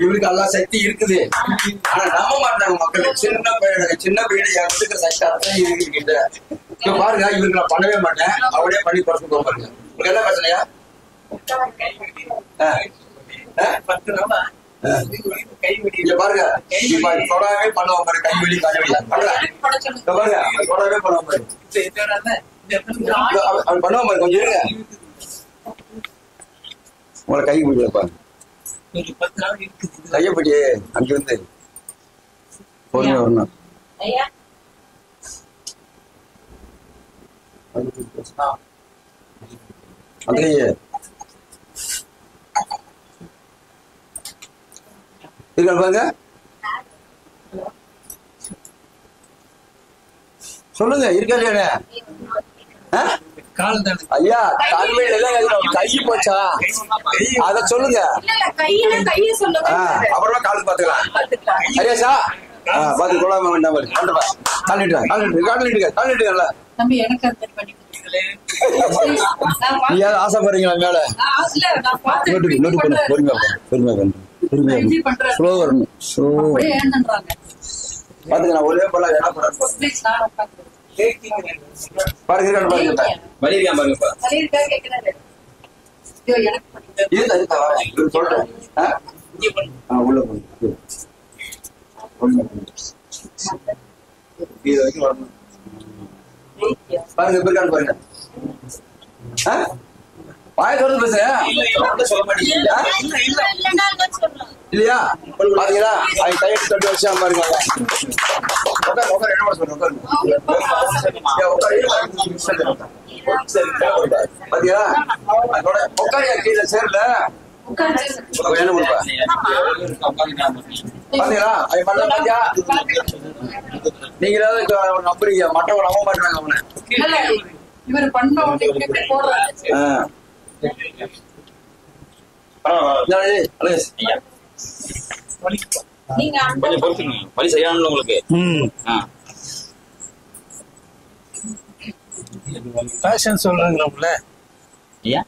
இவருக்கு எல்லா சக்தி இருக்குது. ஆனா நம்ப மாட்டாங்க மக்கள். சின்ன பையனை என் சக்தி அர்த்தம் இருக்குகிட்ட இப்ப பாருங்க. இவருக்கு நான் பண்ணவே மாட்டேன். அவனே பண்ணி குறைச்சு பாருங்க. உங்களுக்கு என்ன பிரச்சனையா? பாருங்க தொடாவே பண்ணுவான் பாரு. கைவெளி காலவெளியா பாருங்க. தொடாவே பண்ணுவான் பாரு. அவன் பண்ணுவான் பாரு. கொஞ்சம் இருங்க. உங்களை கை பிடிக்கலப்பா. கையப்படி அங்கிருந்து பொறுமையா வரணும். அதுலயே இருக்க பாருங்க. சொல்லுங்க இருக்கா இல்லையா? ஐயா கால்மையில கை போச்சா அத சொல்லுங்க. அப்புறமா காலுக்கு பாத்துக்கலாம். சரியாசா பாத்து கொள்ளாம வேண்டாம். ஆசைப்படுறீங்களா? மேல ஸ்லோ வரணும். பாத்துக்க நான் ஒரே போல என்ன பாருங்க பாருங்க. வாய தொடர்ந்து பேசுங்க. இல்லையா? பாத்தீங்களா? கையெழுத்து தட்டி வச்சா பாருங்க. பாத்தீங்களா? உட்காரியா கீழே சேர்ல என்ன கொடுப்பா? பாத்தீங்களா? அது பண்ண பாத்தியா? நீங்க நம்புறீங்க. மற்றவங்க நம்ப மாட்டாங்க. அவனை இவர் பண்ண வழி செய்யணும் உங்களுக்கு. பேஷன் சொல்றேங்கிறோம்ல ஐயா.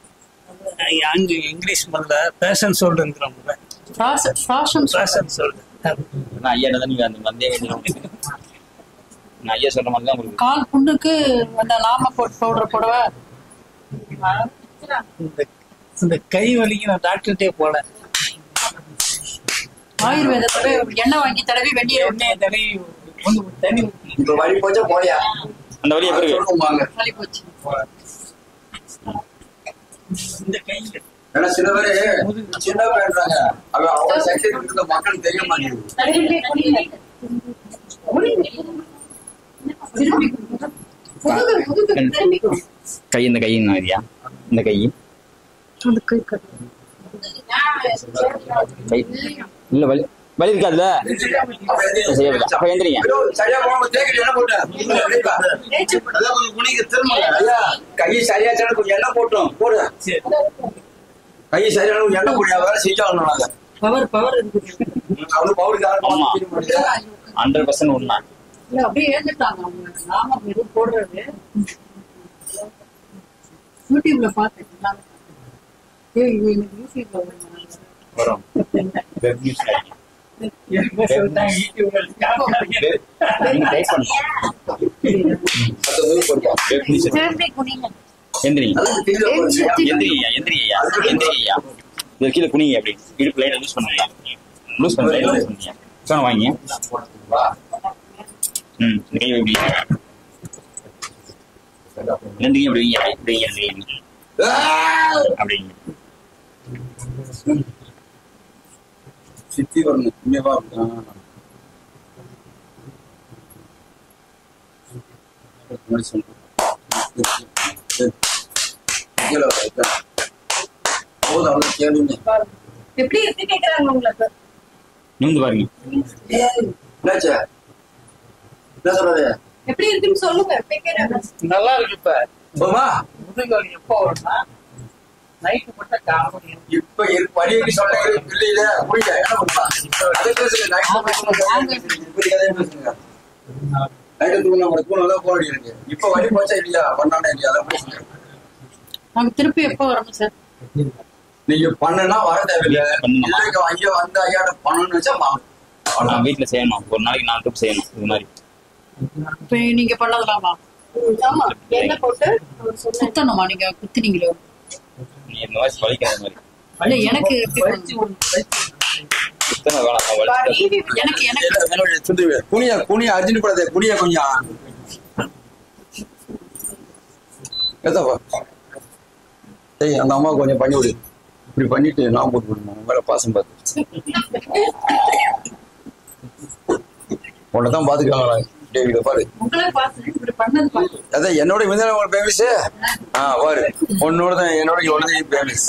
அங்க இங்கிலீஷ் மல்ல பேஷன் சொல்றேங்கிறோம்ல. பேஷன் சொல்றேன். ஐயா நீங்க அந்த மந்தே ஐயா சொல்ற மாதிரி தான் உங்களுக்கு. கால் புண்ணுக்கு அந்த நாம பவுடர் போடவா? இந்த கை வலிக்கு நான் டாக்டர்கிட்டே போல. ஆயுர்வேதத்துல எண்ணெய் வாங்கி தடவி வெந்நீர் எண்ணெய் தடவி தண்ணி வழி போச்சா போலியா? அந்த வழி எப்படி வலி போச்சு. இந்த கை சில பேரு சின்ன பேருறாங்க. அவங்க சக்தி இருக்கிற மக்கள் தெரிய மாட்டேங்குது. கை இந்த கை ஐயா. இந்த கை இல்ல வலி வலி இருக்காதுல்ல. அப்ப எந்திரிங்க. கை சரியா கொஞ்சம் எண்ணெய் போட்டோம் போடு. கை சரியான எண்ணெய் போடியா வேலை செஞ்சாலும் பவர் 100% உண்மை. அப்படியே ஏந்துட்டாங்க. அவங்க நாம எதுவும் போடுறது யூடியூப்ல பார்த்தேன். வரும் கீழே குனிங்க. அப்படி இடுப்பு லைட்டா லூஸ் பண்ணுங்க. லூஸ் பண்ணுங்க. சொன்ன வாங்க. கை எப்படி ரெண்டு அப்படி அப்படிங்க. சித்தி வரணும். எப்படி இருக்கு கேக்குறாங்க உங்களுக்கு. நிமிந்து பாருங்க. என்னாச்சு? என்ன சொல்றது? எப்படி இருக்குன்னு சொல்லுங்க. கேக்குறாங்க. நல்லா இருக்கு. இப்ப போமா முதுகு வலி எப்போ வரும்னா நைட்டு மட்டும் காமெடி. இப்ப வழி எப்படி சொல்ல இல்லையில புரியல. என்ன பண்ணுவா அதே பேசுங்க. நைட்டு தூங்க நம்ம தூண் தான் போக வேண்டியிருக்கு. இப்ப வழி போச்சா இல்லையா பண்ணானே இல்லையா அதான் பேசுங்க. நாங்க திருப்பி எப்போ வரணும் சார்? நீங்க பண்ணனா வர தேவையில்லை. ஐயா வந்து ஐயாட்ட பண்ணணும்னு வச்சா வாங்க. வீட்டுல செய்யணும். ஒரு நாளைக்கு 4 ட்ரிப் செய்யணும். இது மாதிரி இப்ப நீங்க பண்ணலாமா? ஆமா. என்ன போட்டு குத்தணுமா? நீங்க குத்துனீங்களோ? நீ இந்த மாதிரி வலிக்காத மாதிரி. இல்ல எனக்கு சுத்தமா வேணாம். எனக்கு குனியா அர்ஜுன் படாத. குனியா கொஞ்சம் ஏதாப்பா சரி அந்த அம்மா கொஞ்சம் பண்ணி விடு. இப்படி பண்ணிட்டு நான் போட்டு விடணும். மேல பாசம் பார்த்து உன்னதான் பாத்துக்காங்களா டேவிட பாரு. அதான் என்னோட இவன் ஃபேமஸ். பாரு உன்னோட தான் என்னோட இவ்வளவு ஃபேமஸ்.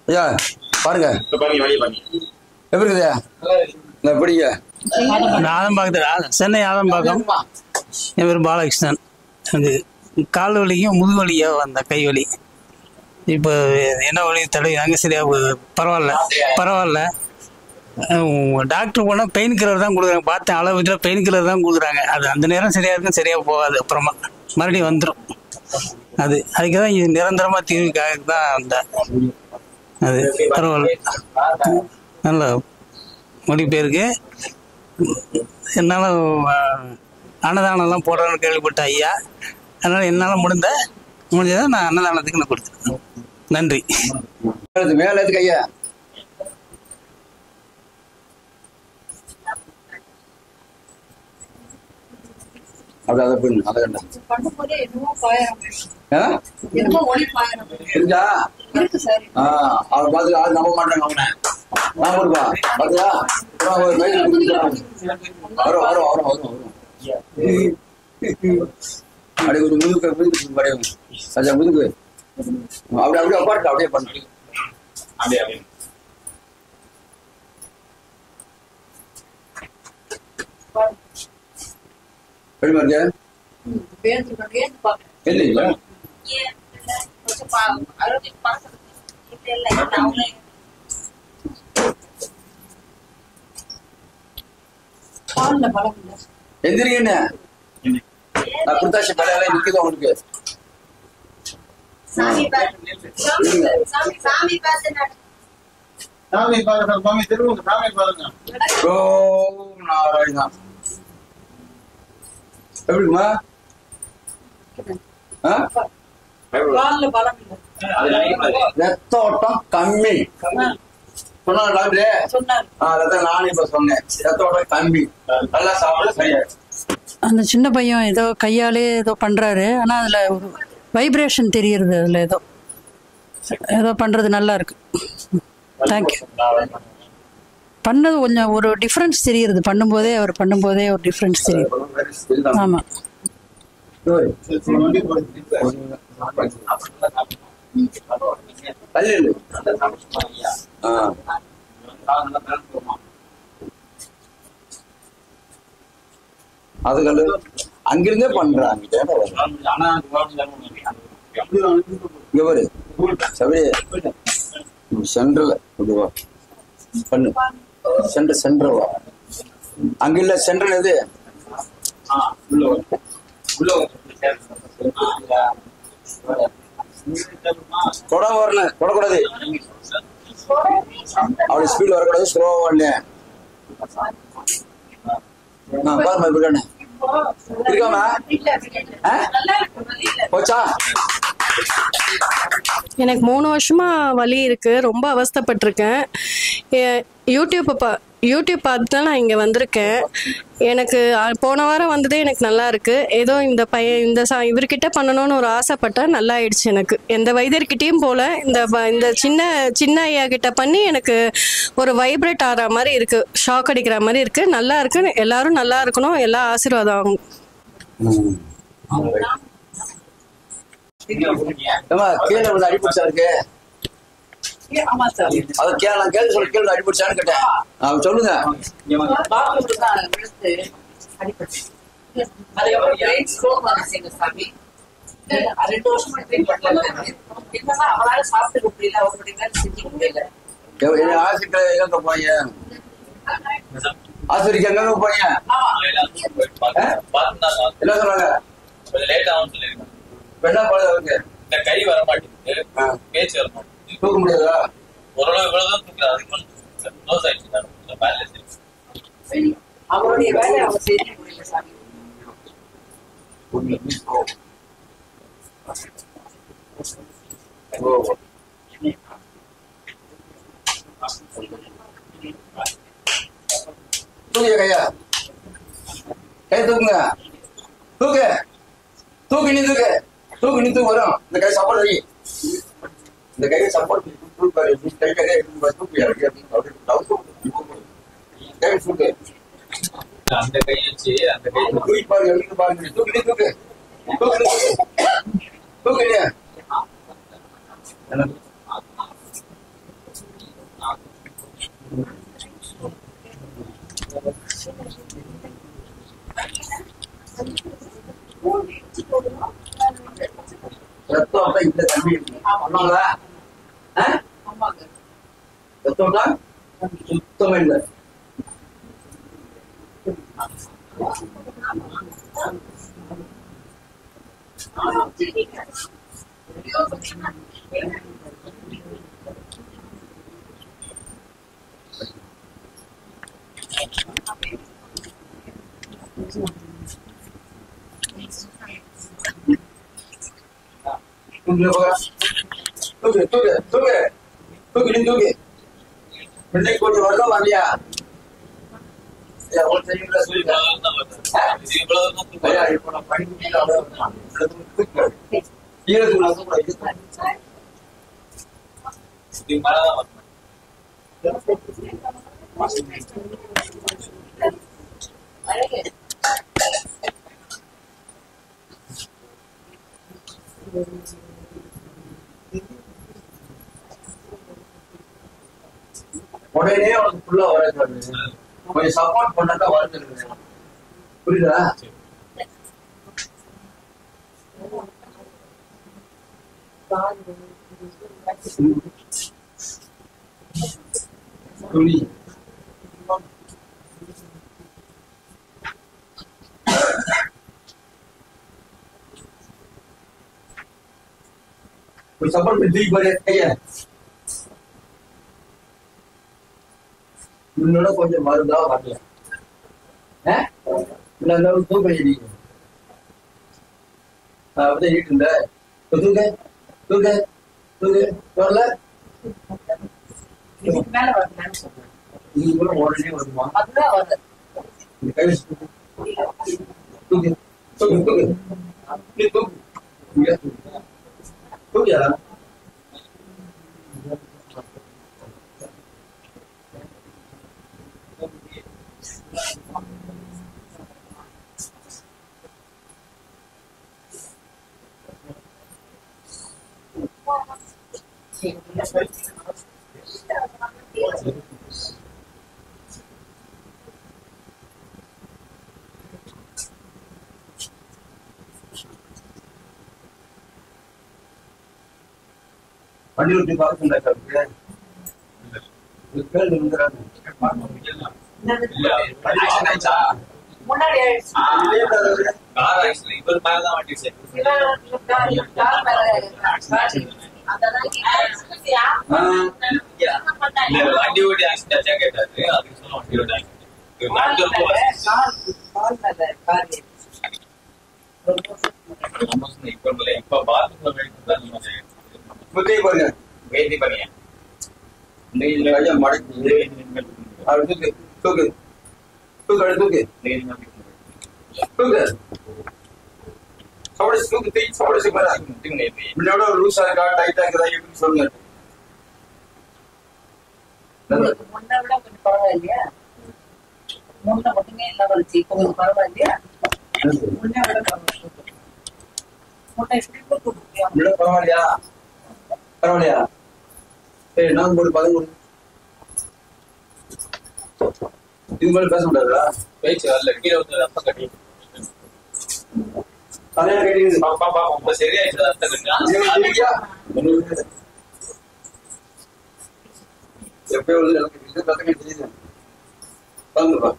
ஐயா பாருங்க எப்படி இருக்குதா? எப்படிங்க? ஆதம்பாக்கத்தில் சென்னை ஆதம்பாக்கம். என் பேர் பாலகிருஷ்ணன். அது கால் வலிக்கும் முதுகு வலியோ வந்த கை வலி. இப்போ என்ன வலி தடவை சரியா பரவாயில்ல. டாக்டர் போனால் பெயின் கில்லர் தான் கொடுக்குறாங்க. பார்த்தேன் அளவுல பெயின் கில்லர் தான் கொடுக்குறாங்க. அது அந்த நேரம் சரியா இருக்கும், சரியா போகாது. அப்புறமா மறுபடியும் வந்துடும். அதுக்கு தான் இது நிரந்தரமா தீர்வுக்காக தான் அந்த அது பரவாயில்ல. நல்ல மொழிபெயருக்கு என்னால் அன்னதானம்லாம் போடுறேன்னு கேள்விப்பட்ட ஐயா. அதனால என்னால் முடிஞ்சதை நான் அன்னதானத்துக்கு நான் கொடுத்தேன். நன்றி. மேல எதுக்கு ஐயா? அப்படி அதை பண்ணு. அதை கண்டா இருக்கா? அவன் பார்த்து ஆள் நம்ப மாட்டாங்க. அவனை நான் கொடுப்பா பாத்தியா வரும் அப்படி ஒரு முதுகு படையும் முதுகு அப்படியே உட்காரு. அப்படியே பண்ணு. இல்லைங்களா? எந்திரிங்க. நான் குருதாசி பழைய நிக்குது உங்களுக்கு. எப்படிமா? ரத்த ஓட்டம் கம்மி சொன்னாங்க டாக்டர். நானும் இப்ப சொன்னேன் ரத்த ஓட்டம் கம்மி. நல்லா சாப்பிட சரியாயிடுச்சு. அந்த சின்ன பையன் ஏதோ கையாலே ஏதோ பண்றாரு. ஆனா அதுல ஒரு வைப்ரேஷன் தெரியுது. அதுல ஏதோ பண்றது நல்லா இருக்கு. தேங்க்யூ. பண்ணது கொஞ்சம் ஒரு டிஃபரன்ஸ் தெரியுது. அவர் பண்ணும்போதே ஒரு டிஃபரன்ஸ் தெரியுது. ஆமா. அது அங்கிருந்தே பண்றாங்க. சென்ட்ரல் பண்ணு. சென்ட்ரல் அங்க இல்ல. சென்ட்ரல் எது? தொட வரணும். தொடக்கூடாது. அப்படி ஸ்பீட் வரக்கூடாது. ஸ்லோவா வரணும். பாருமா இப்படி இருக்காமா போச்சா? எனக்கு 3 வருஷமா வலி இருக்கு, ரொம்ப அவஸ்தைப்பட்டிருக்கேன். யூடியூப் பார்த்து தான் நான் இங்கே வந்திருக்கேன். எனக்கு போன வாரம் வந்ததே எனக்கு நல்லா இருக்கு. ஏதோ இவர்கிட்ட பண்ணணும்னு ஒரு ஆசைப்பட்டேன், நல்லா ஆயிடுச்சு. எனக்கு எந்த வைத்தியர்கிட்டையும் போல இந்த சின்ன ஐயா கிட்ட பண்ணி எனக்கு ஒரு வைப்ரேட் ஆகிற மாதிரி இருக்கு, ஷாக் அடிக்கிற மாதிரி இருக்கு, நல்லா இருக்கு. எல்லாரும் நல்லா இருக்கணும், எல்லா ஆசீர்வாதம் ஆகும். கீழே வந்து அடிபிடிச்சா இருக்கு. அது கேள்வி சொல்லி கீழே அடிபிடிச்சான்னு கேட்டேன். அவர் சொல்லுங்க. ஆசிரியர் எங்க போய் ஆசிரியர் எங்க போய் என்ன சொன்னாங்க? என்ன பண்ணுறது? இந்த கை வர மாட்டேங்குது, பேச்சு வர மாட்டேங்குது, தூக்க முடியாதா? ஓரளவு இவ்வளவுதான் தூக்குற, அதுக்கு க்ளோஸ் ஆயிடுச்சு. அவருடைய வேலை அவர் செய்ய முடியல சாமி. தூக்கிய கையா, கை தூக்குங்க, தூக்கு தூக்கு நீ தூக்கு தூக்கு நீ தூக்கு வரும். இந்த கை சப்போர்ட் வை, இந்த கையை சப்போர்ட் கை கையை தூக்கி இறக்கி கை தூக்கு. அந்த கை வச்சு அந்த கை தூக்கி பாருங்க, எப்படி பாருங்க. தூக்கு நீ தூக்கு தூக்கு தூக்கு நீ ரத்தம் இந்த தம்பி பண்ணாங்களா? ரத்தம்னா சுத்தம் இல்லை. தூக்கு தூக்கு தூக்கு தூக்கு நீ தூக்கு. இன்னைக்கு கொஞ்சம் வரலாம் வரலையா? உடனே அவனுக்கு ஃபுல்லா வராது, கொஞ்சம் சப்போர்ட் பண்ணாதான் வளர்ந்துருக்கு. புரியுதா? துணி சப்போர்ட் பண்ணி தூக்கி பாரு கையா. இன்னொட கொஞ்சம் மருந்தா வரல, தூக்கம் இடிக்கும். அப்படியே ஈட்டு இருந்த தூக்க தூக்க தூக்கு வரல. இது கூட உடனே வருமா? இந்த கை தூக்கு தூக்கு தூக்கு தூக்கு தூக்கியா? வண்டி விட்டு பார்க்க வண்டி ஓட்டி ஆக்சிடென்ட் கேட்டாரு. அதுக்கு சொல்ல வண்டி ஓட்டி ஆக்சிடென்ட் இப்ப பாத்ரூம்ல முத்தையை பாருங்க. வேதி பண்ணியா கையை மடக்கி அப்படி தூக்கு தூக்கு தூக்கு அப்படி தூக்கு தூக்கு சாப்பிட தூக்கு தூக்கி சாப்பிட சூப்பரா முன்னோட லூஸா இருக்கா டைட்டா இருக்குதா எப்படி சொல்லுங்க. முன்ன விட கொஞ்சம் பரவாயில்லையா? முன்ன மட்டுமே எல்லாம் வந்துச்சு, இப்போ கொஞ்சம் பரவாயில்லையா? முன்ன விட பரவாயில்ல. முன்ன இப்படி போட்டு முடியும். முன்ன பரவாயில்லையா? பரவாயில்லையா? சரி நான் ஒரு 13 இது மாதிரி பேச முடியாதா? பேச்சு வரல கீழே வந்து ரத்தம் கட்டி தலையா கேட்டீங்க. பாப்பா பாப்பா ரொம்ப சரியாயிடுச்சு ரத்தம் கட்டி எப்பயோ வந்து எனக்கு ரத்தம் தெரியுது. வந்துப்பா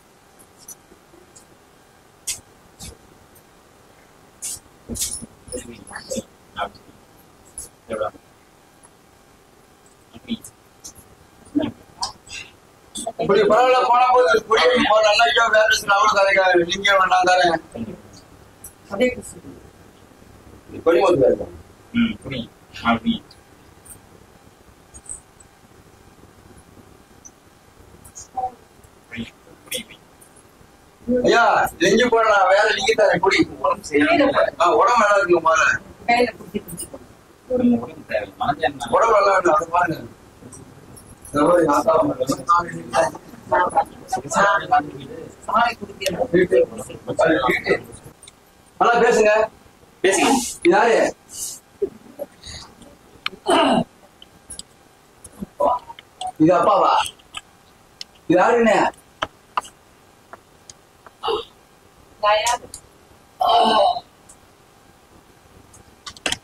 இப்படி பரவாயில்ல போனா போது நல்லா வேற அவளும் தரேன் நீங்க வேண்டாம் தரேன் அதே கொடிமோது வேறு புரியும் அப்படி ஐயா எங்க போடலாம் வேலை நீங்க தரேன் குடி. உடம்பு நல்லா இருக்குங்க முதல்ல. கையில குத்தி குடிச்சுக்கோ. உடம்பு தேவை மனஜன் உடம்பு நல்லா இருக்கு அதை பாருங்க. இந்த மாதிரி சாலை குடிக்கிறது. வீட்டு நல்லா பேசுங்க பேசுங்க. இது யாரு? இது அப்பாவா? இது யாருன்னு? நான் யாரு?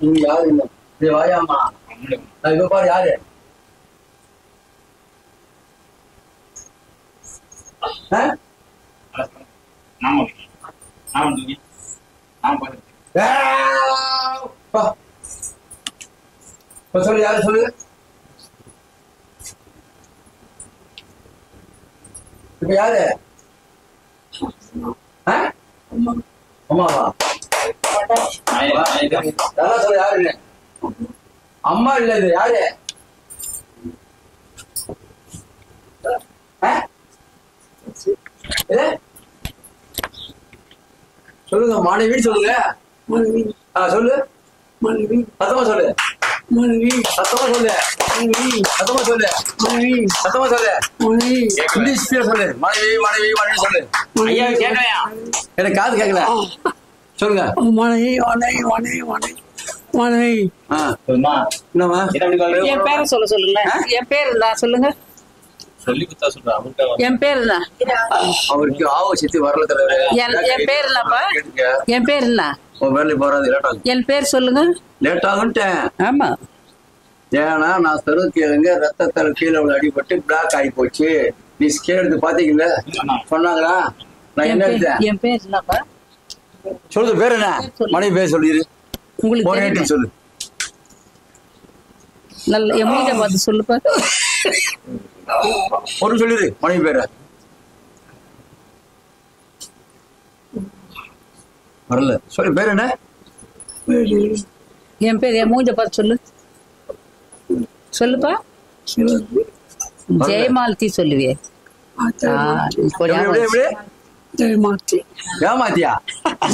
நீங்க யாரு இல்ல இது வாயாமா நான் இப்ப பாரு யாரு? நாம சொல்லு யாரு சொல்லு. இப்ப யாரு? அம்மாவா? நல்லா சொல்லு யாருன்னு. அம்மா இல்ல இது யாரு? சொல்லுங்க மனைவி சொல்லுங்க. சொல்லு சத்தமா சொல்லு. சத்தமா சொல்லு. சத்தமா சொல்லு. சத்தமா சொல்லு. இங்கிலீஷ் சொல்லு. மனைவி மனைவி மனைவி சொல்லு. ஐயா கேட்கலையா? எனக்கு காது கேட்கல. சொல்லுங்க. மனைவி மனைவி மனைவி மனைவி மனைவி. சொல்லுமா என்னம்மா? என்ன அப்படி பாக்குறீங்க? என் பேரை சொல்ல சொல்லுங்க. என் பேர் இருந்தா சொல்லுங்க. சொல்லி கொடுத்தா சொல்றேன் அவர்கிட்ட என் பேர் இருந்தா அவருக்கு ஆவோசித்து வரல தலைவரே. என் பேர் இல்லப்பா. என் பேர் இல்ல. உன் வேலை போறாது லேட் ஆகும். என் பேர் சொல்லுங்க. லேட் ஆகுன்ட்டேன். ஆமா ஏன்னா நான் தெருவுங்க ரத்தத்தால் கீழே அடிபட்டு பிளாக் ஆகி போச்சு. நீ ஸ்கேல் எடுத்து பாத்தீங்கல்ல சொன்னாங்களா? நான் என்ன எடுத்தேன்? என் பேர் இல்லப்பா. சொல்லுது பேர் என்ன? மனைவி பேர் சொல்லிடு. உங்களுக்கு சொல்லு. நல்ல என் மூஞ்ச பார்த்து சொல்லுப்பா. ஒரு சொல்லிடு மனைவி பேர. வரல சொல்லு பேர் என்ன? என் பேர் என் மூஞ்ச பார்த்து சொல்லு. சொல்லுப்பா. ஜெயமாலதி சொல்லுவியே. ஜெயமாலதி. ஏமாத்தியா?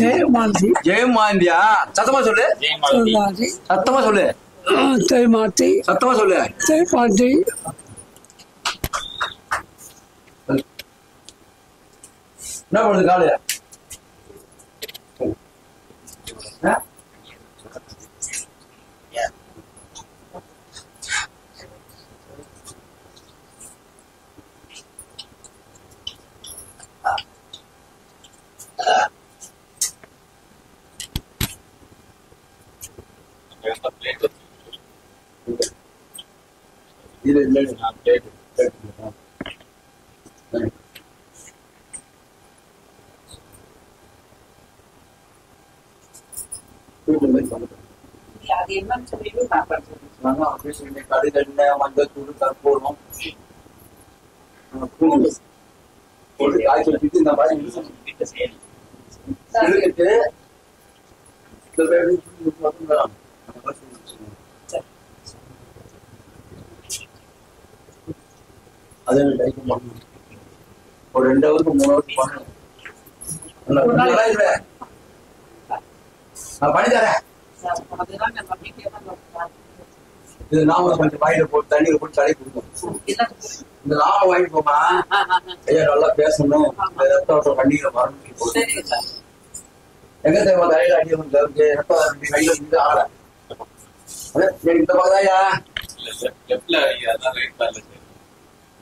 ஜெயமாலதி. ஜெயமாந்தியா? சத்தமா சொல்லு. சத்தமா சொல்லு. ஜெயமாலதி. சத்தமா சொல்லு. ஜெயமாலதி. என்ன பண்ணுது காலையா? இது இல்லை அது என்னன்னு சொல்லிட்டு நான் படிச்சேன். கடுகெண்ண மஞ்சள் தூள் கற்பூரம் காய்ச்சல் இந்த மாதிரி அதே டைப் பண்ணணும். ஒரு 2 ஹவருக்கு 3 ஹவருக்கு பண்ணணும். நான் பண்ணி தரேன். இது நாம கொஞ்சம் வாயில போட்டு தண்ணியில போட்டு தடை கொடுக்கும். இந்த நாம வாங்கிட்டு போமா ஐயா நல்லா பேசணும், ரத்த ஓட்டம் கண்ணீரை மறந்து எங்க தேவை தலையில அடி ரத்தம் கையில இருந்து ஆட இந்த பக்கதாயா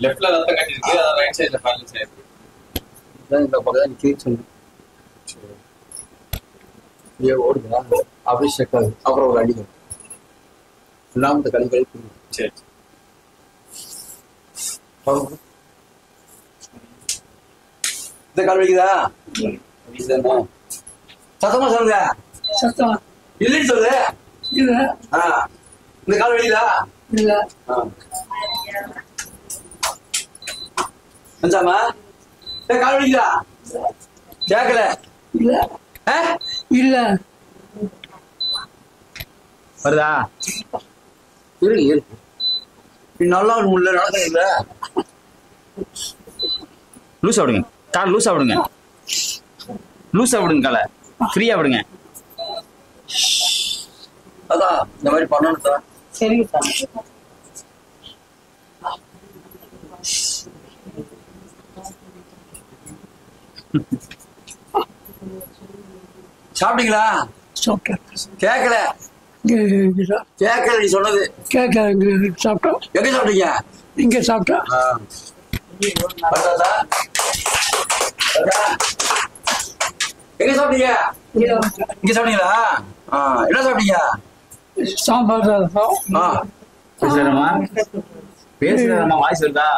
லெஃப்ட்ல ரத்தம் கட்டிருக்கு, அதான் ரைட் சைடுல பேலன்ஸ் ஆயிருக்கு. இந்த பக்கதான் நீ கேட்கணும் ஓடுதா அப்படியே செக் ஆகுது. அப்புறம் ஒரு அடிக்கும் நாமத்தை கழிவு சரி இந்த கால் வலிக்குதா? சத்தமா சொல்லுங்க. சத்தம் இல்லைன்னு சொல்லு. இல்ல. இந்த கால் வலிக்குதா? இல்ல. அஞ்சாமா கால் வலிக்குதா? கேட்கல. இல்ல. இல்ல. வருதா? இருக்கு நல்லா முடியல நடக்க இல்ல. லூஸா விடுங்க கால், லூஸா விடுங்க, லூஸா விடுங்க காலை, ஃப்ரீயா விடுங்க. அதான் இந்த மாதிரி பண்ணணும் சார். சரிங்க சார். சாப்பிட்டீங்களா? கேட்கல. கேட்கல நீ சொன்னது. சாப்பிட்டோம். எங்க சாப்பிட்டீங்க? இங்க சாப்பிட்டோம். எங்க சாப்பிட்டீங்க? இங்க சாப்பிட்டீங்களா? என்ன சாப்பிட்டீங்க? சாம்பார் சாதம். பேசுறமா பேசுறமா வாய்ஸ் இருக்கா?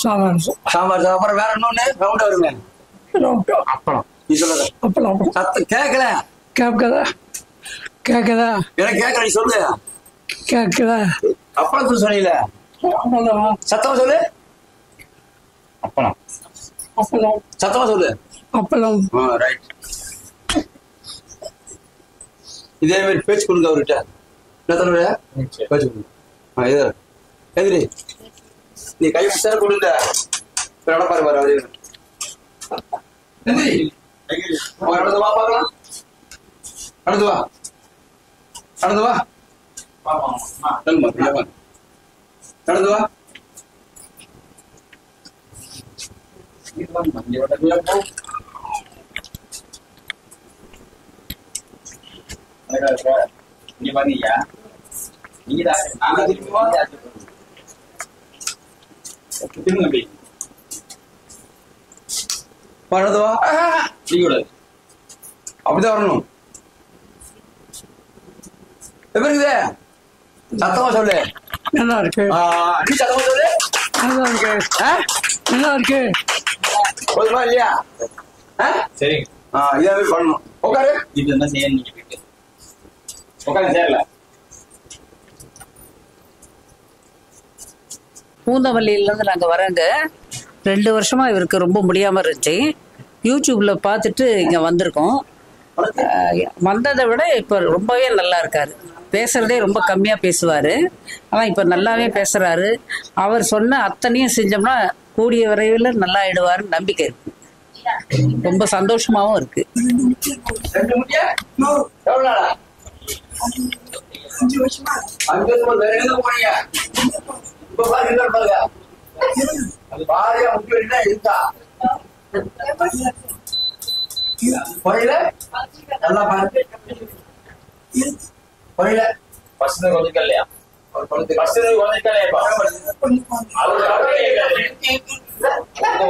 சாம்பார் அப்புறம் வேற இன்னொன்னு ரவுண்டா வருங்க. அப்பளம். நீ சொல்லுங்க. அப்பளம். சத்தம் கேட்கல. கேட்கதா? கேட்கதா? எனக்கு கேட்கல. நீ சொல்லு. கேட்கதா? அப்பளம் சொன்னீங்களே, சத்தமா சொல்லு. அப்பளம். அப்பளம். சத்தமா சொல்லு. அப்பளம். ரைட். இதே மாதிரி பேச்சு கொடுங்க அவர்கிட்ட. என்ன தன்னுடைய பேச்சு கொடுங்க. இது எதிரி நீ கை சார் கொடுங்க. நடப்பாரு பாரு அவரு. நடந்து வா பார்க்கலாம். நடந்து வா, நடந்து வா, நடந்து வா. நீ பாத்தீங்க நீங்க நாங்க திரும்ப நடந்து வா. அப்படிதான் வரணும். எப்படி இருக்குது? சத்தமா சொல்லு. நல்லா இருக்கு. நீ சத்தமா சொல்லு. நல்லா இருக்கு. நல்லா இருக்கு. போதுமா இல்லையா? சரி. இதே மாதிரி பண்ணணும். உட்காரு. இது என்ன செய்ய நீங்க போயிட்டு உட்காந்து சேரல. பூந்தமல்லியிலேருந்து நாங்கள் வரேங்க. 2 வருஷமா இவருக்கு ரொம்ப முடியாமல் இருந்துச்சு. யூடியூப்ல பார்த்துட்டு இங்கே வந்திருக்கோம். வந்ததை விட இப்போ ரொம்பவே நல்லா இருக்காரு. பேசுறதே ரொம்ப கம்மியாக பேசுவார், ஆனால் இப்போ நல்லாவே பேசுகிறாரு. அவர் சொன்ன அத்தனையும் செஞ்சோம்னா கூடிய விரைவில் நல்லா ஆயிடுவாருன்னு நம்பிக்கை இருக்கு. ரொம்ப சந்தோஷமாகவும் இருக்கு. கொஞ்சம் இல்லையா?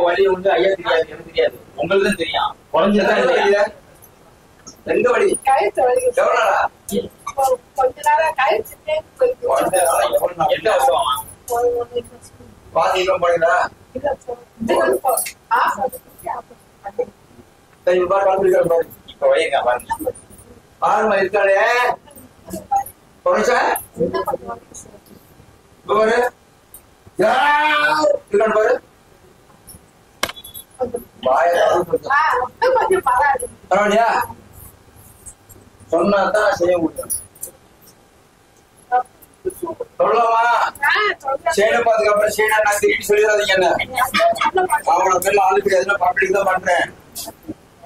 வழி உண்டு ஐயா, தெரியாது, எனக்கு தெரியாது, உங்களுக்கு தான் தெரியும். குறைஞ்சதான் இல்லையா? எந்த வழி? எந்த வருஷம் பாதிக்கம் போனீங்களா? இப்ப வைங்க பாருங்க. ஆறுமா இருக்காளே பாரு. இருக்கான்னு பாரு. பரவாயில்லையா? சொன்னாதான் செய்ய முடியும். சொல்லலாமா? சேனை பார்த்ததுக்கு அப்புறம் சேனை நான் திருப்பி சொல்லிடாதீங்க. என்ன அவங்கள பேர்ல ஆளு கிடையாதுன்னா பப்ளிக் தான் பண்றேன்.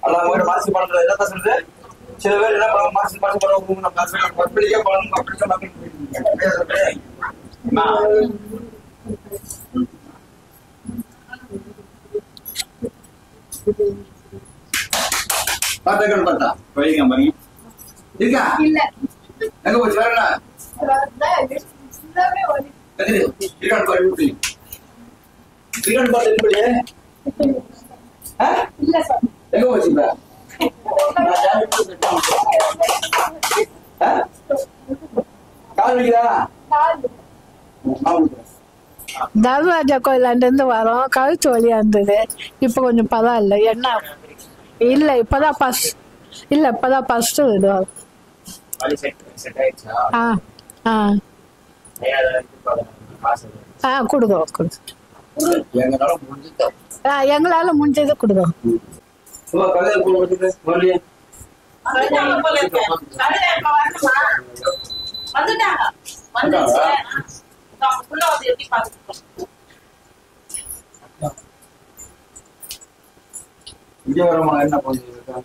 எல்லாம் மாசி பண்றது என்னதான் சொல்றது? சில பேர் என்ன பண்ணுவாங்க, மாசி பண்ணுவாங்க, பப்ளிக்கே பண்ணணும், பப்ளிக்கா மக்கள் பார்த்தா போயிருக்கேன் பாருங்க. இருக்கா? எங்க போச்சு? வேற என்ன? இருக்கான்னு பாரு. இருக்கான்னு பாரு. எப்படி எங்க போச்சு? கால் வைக்கிறா? தர்மராஜா கோயிலாண்டு வரோம். கழுத்து வழியா இருந்தது. இப்ப கொஞ்சம் பரவாயில்ல. என்ன இல்ல இப்பதான் ஃபர்ஸ்ட் இது. கொடுங்க. எங்களால முடிஞ்சதை கொடுங்க. இங்க வரமா என்ன பண்ணுங்க?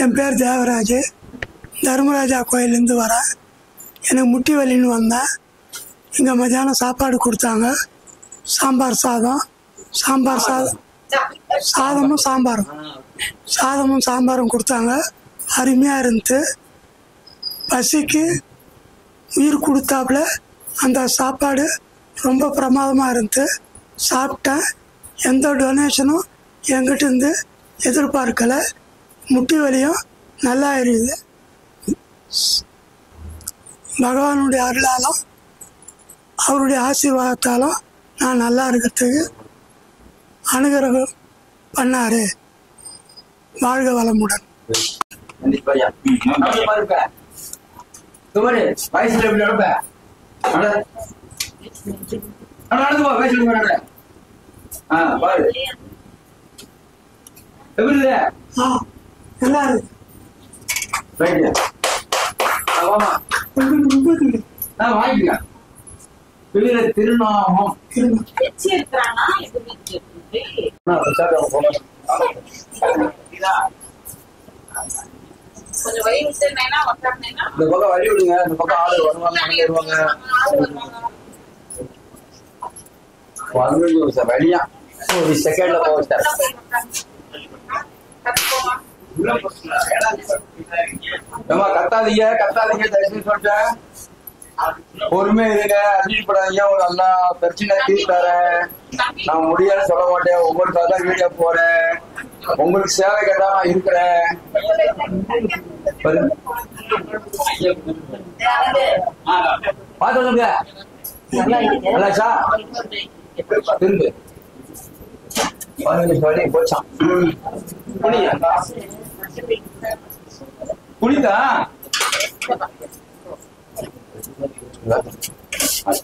என் பேர் தேவராஜ். தர்மராஜா கோயிலேருந்து வரேன். எனக்கு முட்டி வலின்னு வந்தேன். இங்கே மத்தியானம் சாப்பாடு கொடுத்தாங்க. சாதமும் சாம்பாரும் கொடுத்தாங்க. அருமையாக இருந்துச்சு. பசிக்கு உயிர் கொடுத்தாப்புல அந்த சாப்பாடு ரொம்ப பிரமாதமாக இருந்துச்சு. சாப்பிட்டேன். எந்த டொனேஷனும் என்கிட்ட இருந்து எதிர்பார்க்கலை. முட்டி வலியும் நல்லா இருக்குது. பகவானுடைய அருளாலும் அவருடைய ஆசீர்வாதத்தாலும் நான் நல்லா இருக்கிறதுக்கு அனுகிரகம் பண்ணாரு. வாழ்க வளமுடன். திருநாமம் கொஞ்சம் வழி விட்டுனா இந்த பக்கம் வழி விடுங்க. இந்த பக்கம் ஆளு வருவாங்க. வழியா ஒரு செகண்ட்ல போக சார். கத்தாதீங்க தயவுசெய்து சொல்லிட்டேன். பொறுமை இருங்க, அதிகப்படாதீங்க. ஒரு நல்லா பிரச்சனை தீர்த்தாரேன். நான் முடியாது சொல்ல மாட்டேன். உங்களுக்காக தான் வீடியோ போறேன். உங்களுக்கு சேவை கேட்டா நான் இருக்கிறேன். பாத்து நல்லாச்சா? திரும்பு போச்சான். புரியுதா?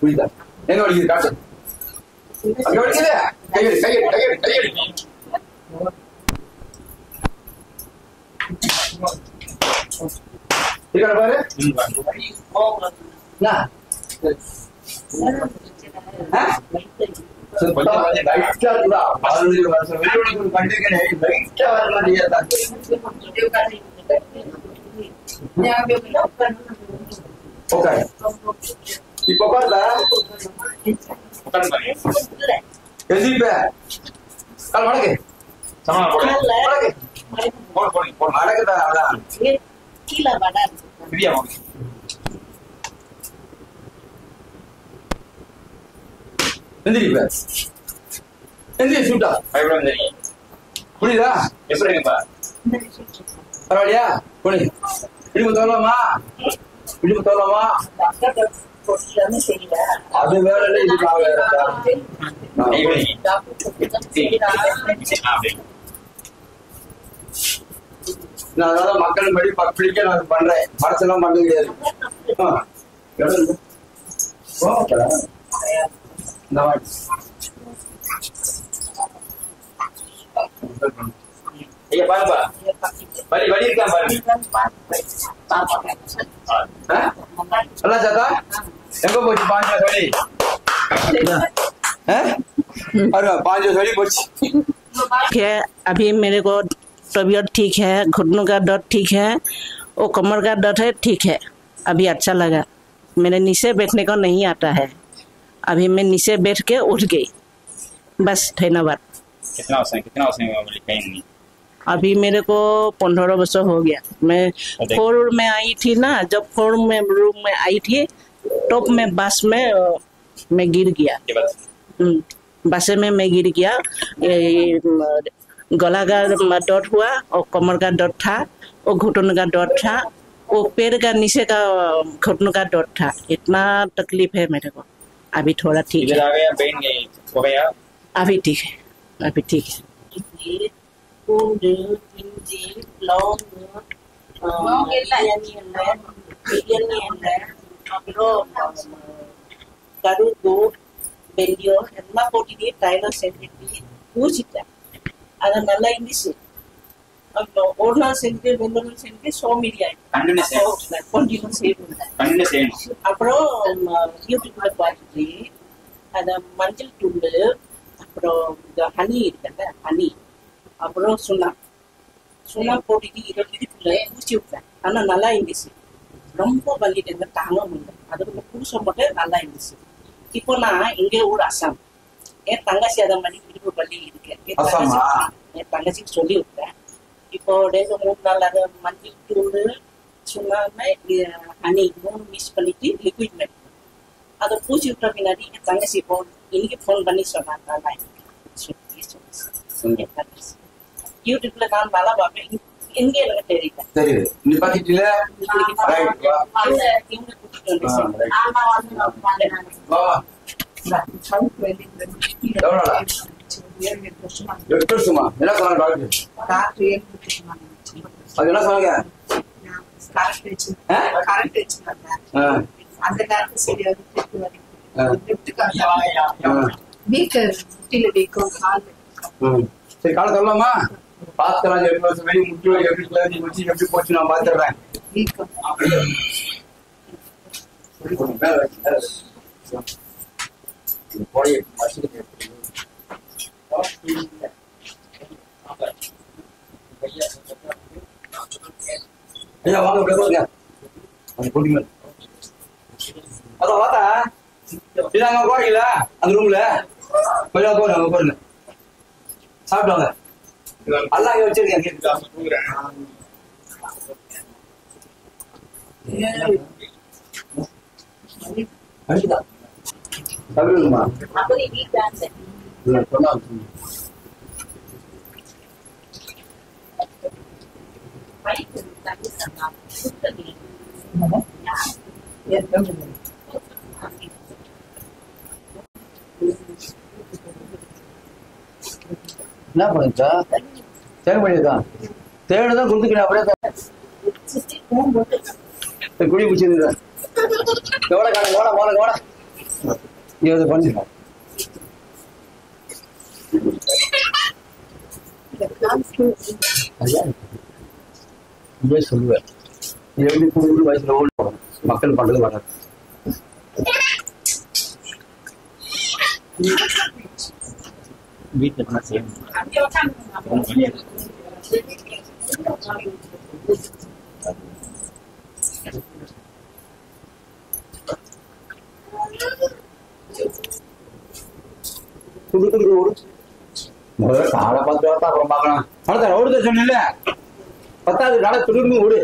புரியுதா? எங்க வலிக்குது காட்டு. அங்க வலிக்குது. கையெடு. பாரு. இப்ப பாருங்க புரியுதா? எப்படிங்கப்பா? பரவாயில்லையா? இடுப்பு தோலாமா? அது வேற இல்லை, இது வேற. நான் அதனால மக்கள் படி பப்ளிக்கே நான் பண்றேன். மனசெல்லாம் பண்ண முடியாது. ஐயா பாருப்பா வலி வலி இருக்கா பாருங்க நல்லா சாத்தா எங்க போச்சு 5 வலி अरे 5 वली போச்சு है अभी मेरे को तबीयत ठीक है घुटनों का दर्द ठीक है और कमर का दर्द है ठीक है अभी अच्छा लगा मेरे नीचे बैठने को नहीं आता है अभी मैं नीचे बैठ के उठ गई बस धन्यवाद कितना उसने कहीं अभी मेरे को 15 वर्ष हो गया मैं 4 में आई थी ना जब 4 में रूम में आई थी टॉप में बस में मैं गिर गया बस में मैं गिर गया गला का दर्द हुआ और कमर का दर्द था और घुटन का दर्द था और पैर का नीचे का घुटनों का दर्द था इतना तकलीफ है मेरे को अभी थोड़ा ठीक है अभी ठीक है अभी ठीक है ಬೆಂಡಿಯೋ ಎಲ್ಲ ಕೊಟ್ಟಿದ್ದೀವಿ ಟೈಲರ್ ಸೆಂಟ್ರಿಗೆ ಕೂಸಿದ್ದೆ ಅದನ್ನೆಲ್ಲ ಇಂಗ್ಲೀಷ್ ஓர்னா செஞ்சு வெள்ளூர் செஞ்சு சோமிடி ஆயிடுச்சு அப்புறம் யூடியூப்ல பார்த்துட்டு அந்த மஞ்சள் தூள் அப்புறம் இந்த ஹனி இருக்குல்ல ஹனி அப்புறம் சுண்ணா போட்டுட்டு இதுக்குள்ள ஊசி விட்டேன் ஆனா நல்லா இருந்துச்சு ரொம்ப வலிட்டு தாங்க முடியல அதுக்கு புதுசை மட்டும் நல்லா இருந்துச்சு இப்போ நான் இங்கே ஊர் அசாம் என் தங்கச்சி அதை மாதிரி இடுப்பு பள்ளி இருக்கேன் என் தங்கச்சிக்கு சொல்லி விட்டேன் இப்போ 2-3 நாள் அதை மஞ்சள் தூள் சுண்ணாம ஹனி 3 மிக்ஸ் பண்ணிட்டு லிக்விட் மேட் அதை பூச்சி விட்ட பின்னாடி என் தங்கச்சி இன்னைக்கு ஃபோன் பண்ணி சொன்னாங்க யூடியூப்ல நான் நல்லா பார்ப்பேன் எங்க எனக்கு தெரியல இவங்க கூட்டிட்டு சரி காலை சொல்லலாமா பாத்துக்கலாம் முட்டி எப்படி போச்சு நான் பாத்துறேன் ஐயா வாங்க போட்டீங்க அதான் பார்த்தா அங்க போறீங்களா அந்த ரூம்ல கொஞ்சம் போறேன் அங்க போறேன் சாப்பிட்டாங்க அல்ல அங்க வச்சிருக்கேன் சாப்பிடுமா சொன்னா என்ன பண்ணுச்சா தேவை பண்ணியிருக்கான் தேவைதான் கொடுத்துக்கிறேன் அப்படியே குடி பிடிச்சிருந்தா எவ்வளோ காணும் ஓட இதை பண்ணிருக்கோம் சொல்லுவேன் எப்படி 3 வயசுல ஓடி போகணும் மக்கள் பண்றது வராது வீட்டில் பண்ண செய்யணும் முதல்ல காலை பார்த்து பார்த்தா அப்புறம் பார்க்கலாம் அடுத்த ஓடுத சொன்ன பத்தாது நட துடுன்னு ஓடு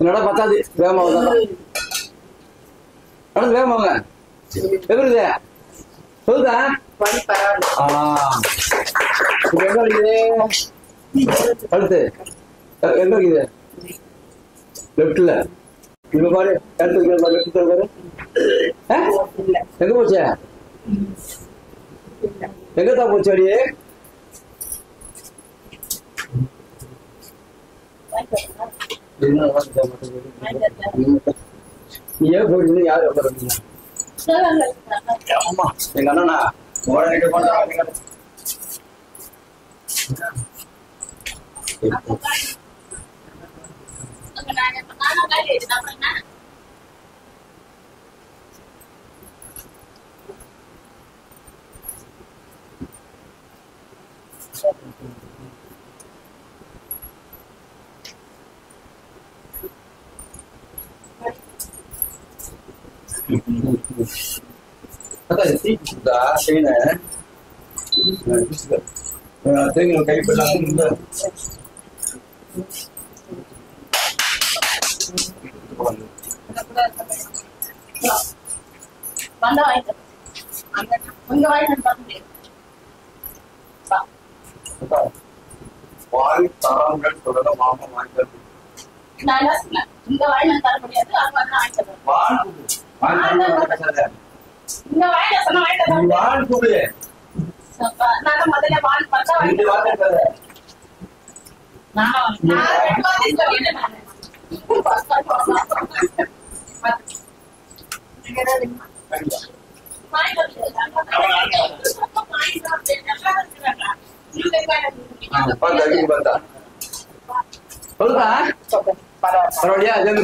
நட பத்தாது வேகமாக நடந்து வேகமாங்க எப்படி சொல்லுதா இப்ப எங்க இருக்குது கழுத்து எங்க இருக்குது லெப்ட்ல இப்ப பாரு கழுத்து பாரு எங்க போச்சு எங்கதான் போச்சு அடியே நீ ஏன் போயிட்டு யாரு உட்காருங்க ஆமா எங்க அண்ணா உடனே பண்றாங்க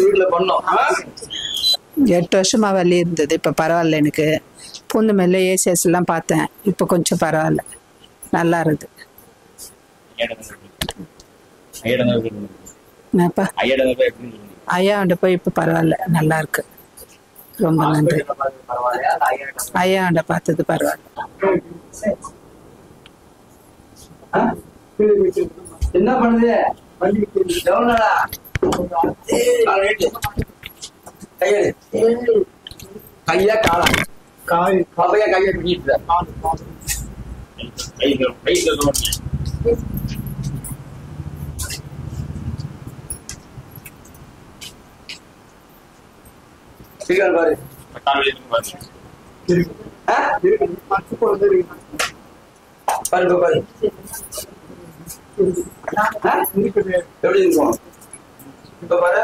வீட்டுல பண்ணோம் 8 வருஷமா வலி இருந்தது. இப்போ பரவாயில்ல. எனக்கு பூந்து மேல ஏசிஎஸ் எல்லாம் பார்த்தேன். இப்போ கொஞ்சம் பரவாயில்ல, நல்லா இருக்குது. ஐயாண்ட போய் இப்போ பரவாயில்ல, நல்லா இருக்கு. ரொம்ப நன்றி. ஐயாண்ட பார்த்தது பரவாயில்ல. என்ன பண்ணுது கையா காலா கையா கையை பிடிச்சிட்டு பாரு பாரு பாரு எப்படி இருக்கும் இப்ப பாரு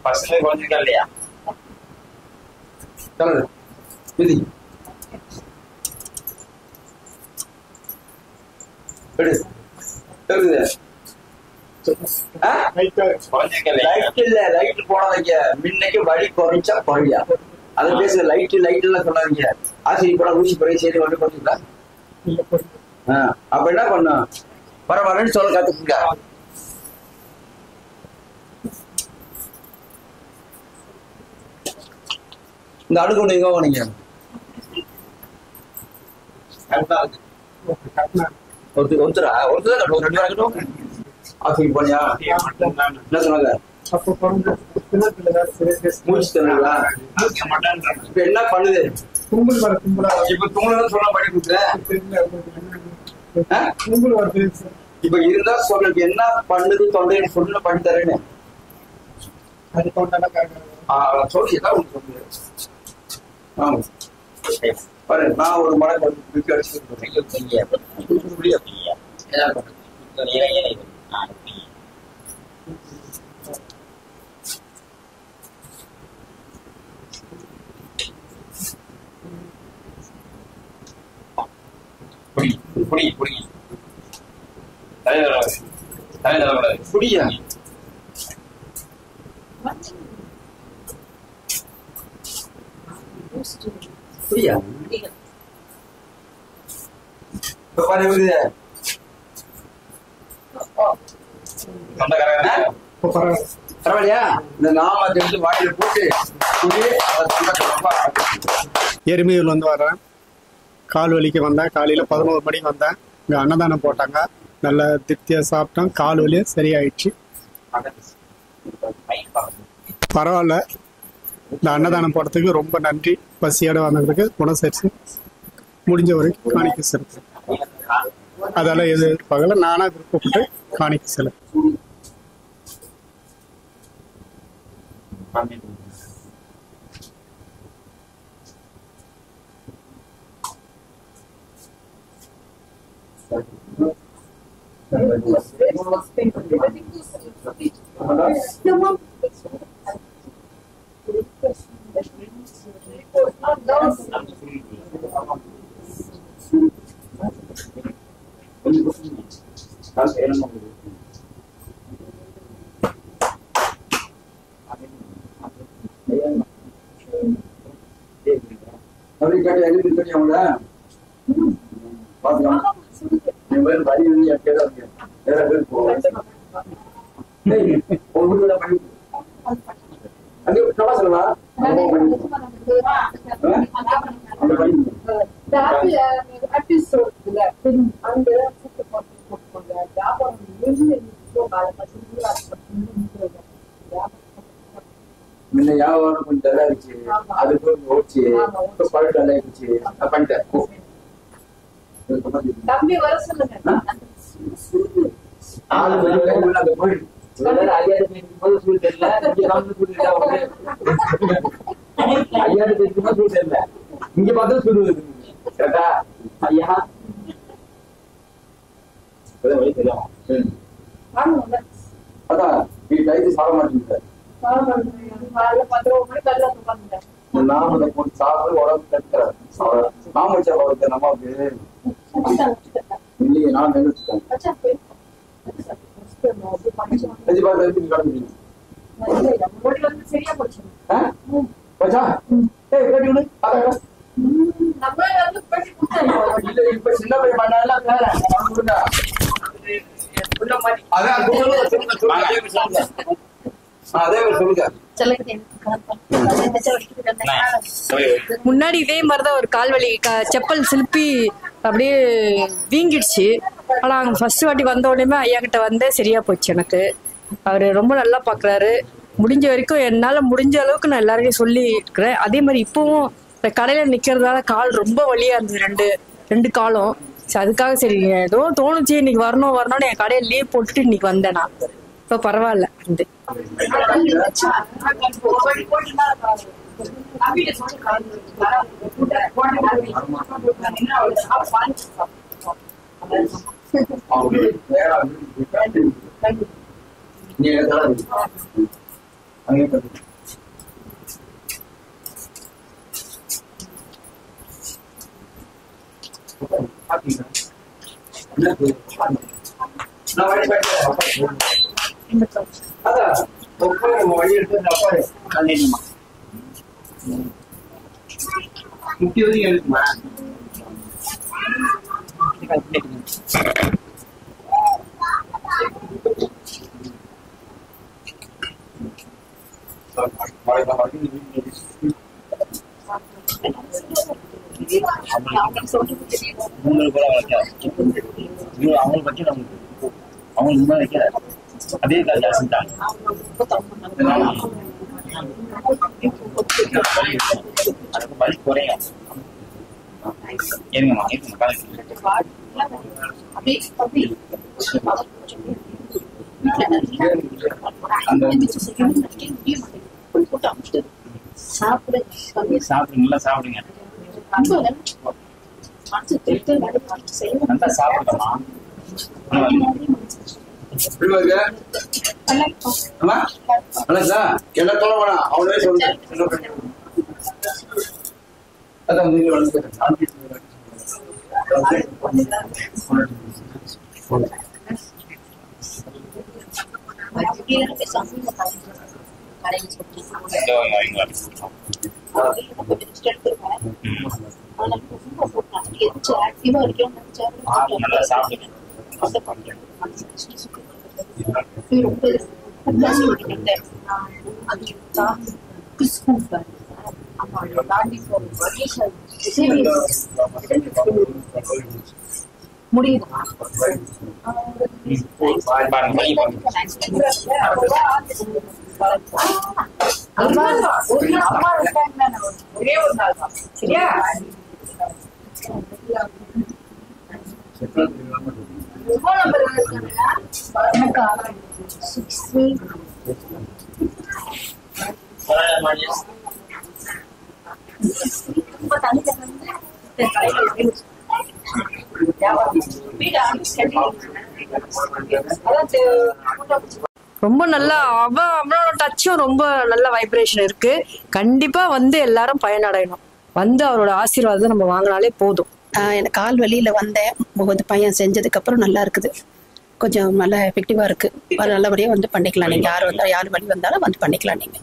பசங்க குறைஞ்சிருக்கா இல்லையா கலரு விதி லைட் போடாதீங்க. முன்னைக்கு வழி குறைச்சா குறையா அதை பேசுங்க. லைட் எல்லாம் சொல்லாதீங்க. ஆசிரியர் போட ஊசி போய் சரி வந்து போட்டீங்களா? அப்ப என்ன பண்ணும் பரவாயில்லன்னு சொல்ல கத்துக்குங்க. இந்த அடுக்கு ஒண்ணு எங்க போனீங்க? ஒருத்தரா ஒருத்தர் கட்டணும், 2 பேரும் கட்டணும். ஆசிரியர் போனியா? என்ன சொன்னாங்க? மூச்சு தருங்களா? இப்ப என்ன பண்ணுது? இப்ப தும்பல் சொல்ல பண்ணி கொடுக்குறேன். இப்ப இருந்தா சொல்லுங்க என்ன பண்ணுது தொண்டை சொல்ல பண்ணி தரேன்னு சொல்லி ஏதாவது ஒண்ணு சொல்லுங்க. ஆமா பாரு நான் ஒரு மடங்கு புடியா புரியா பரவாயில்லையா? இந்த நாமத்தை எடுத்து வாயில போட்டு எருமையூர்ல வந்து வர்றேன். கால் வலிக்கு வந்தேன். காலையில 11 மணிக்கு வந்தேன். இங்க அன்னதானம் போட்டாங்க. நல்லா திருப்தியா சாப்பிட்டோம். கால் வலியே சரியாயிடுச்சு. பரவாயில்ல. இந்த அன்னதானம் போடுறதுக்கு ரொம்ப நன்றி. பசியோட வந்ததுக்கு குணசரிச்சு முடிஞ்ச வரைக்கும் காணிக்க செலுத்துறேன். அதெல்லாம் எதிர்பார்க்கல, நானா விருப்பப்பட்டு காணிக்க செலுத்துறேன். No, எப்படி கேட்டு எழுதி கேட்டி அவங்கள பாத்துக்கலாம். என் பேர் வரி வந்து என் பேரா இருக்கு. வேற பேர் போவேன். ஒரு வீட்டுல பண்ணி அங்கே நல்லா சொல்லலாம். அந்த பண்ணி முன்ன வியாபாரம் கொஞ்சம் நல்லா இருந்துச்சு. அதுக்கு ஓடிச்சு பழக்கம் நல்லா இருந்துச்சு. நான் பண்ணிட்டேன். தம்பி வர சொல்லுங்க. ஆளு உள்ள அங்க போயிடு. இங்க பார்த்தா சுடுவது கரெக்டா ஐயா அதான் நீ டைத்து சாப்பிட மாட்டேங்குது. நாம போட்டு சாப்பிட்டு உடம்பு கட்டுறேன். நாம வச்சா வளர்த்த நமக்கு இல்லையே நான் நினைச்சுட்டேன். சரியா போச்சு. இப்ப சின்ன பையன் பண்ணால அதே சொல்லுங்க. முன்னாடி இதே மாதிரிதான் ஒரு கால்வலி செப்பல் சிலுப்பி அப்படியே வீங்கிடுச்சு. ஆனா அங்க ஃபர்ஸ்ட் வாட்டி வந்த உடனே ஐயா கிட்ட வந்தே சரியா போச்சு எனக்கு. அவரு ரொம்ப நல்லா பாக்குறாரு. முடிஞ்ச வரைக்கும் என்னால முடிஞ்ச அளவுக்கு நான் எல்லாருக்கும் சொல்லி இருக்கிறேன். அதே மாதிரி இப்பவும் இந்த கடையில நிக்கிறதால கால் ரொம்ப வலியா இருந்தது. ரெண்டு காலும். அதுக்காக சரி ஏதோ தோணுச்சு இன்னைக்கு வரணும்னு என் கடையில லீவ் போட்டுட்டு இன்னைக்கு வந்தேன் நான். இப்ப பரவாயில்ல. அதே ஜாஸ்தி தான் அதுக்கு வலி குறையும். ஏனுங்கம்மா சாப்பிடுங்க சாப்பிடுங்க நல்லா சாப்பிடுங்கம்மா. என்ன சொல்ல வேணாம் அவனே சொல்லுங்க. நல்லா சாப்பிடுங்க. ஒரே ஒரு நாள் தான் சரியா? ரொம்ப நல்லா அவனோட டச்சும் ரொம்ப நல்ல வைப்ரேஷன் இருக்கு. கண்டிப்பா வந்து எல்லாரும் பயனடையணும். வந்து அவரோட ஆசீர்வாதம் நம்ம வாங்கினாலே போதும். எனக்கு கால் வலியில வந்தேன். முகத்து பையன் செஞ்சதுக்கு அப்புறம் நல்லா இருக்குது. கொஞ்சம் நல்லா எஃபெக்டிவா இருக்கு. நல்லபடியா வந்து பண்ணிக்கலாம். நீங்க யார் வந்தாலும் யார் வழி வந்தாலும் வந்து பண்ணிக்கலாம் நீங்க.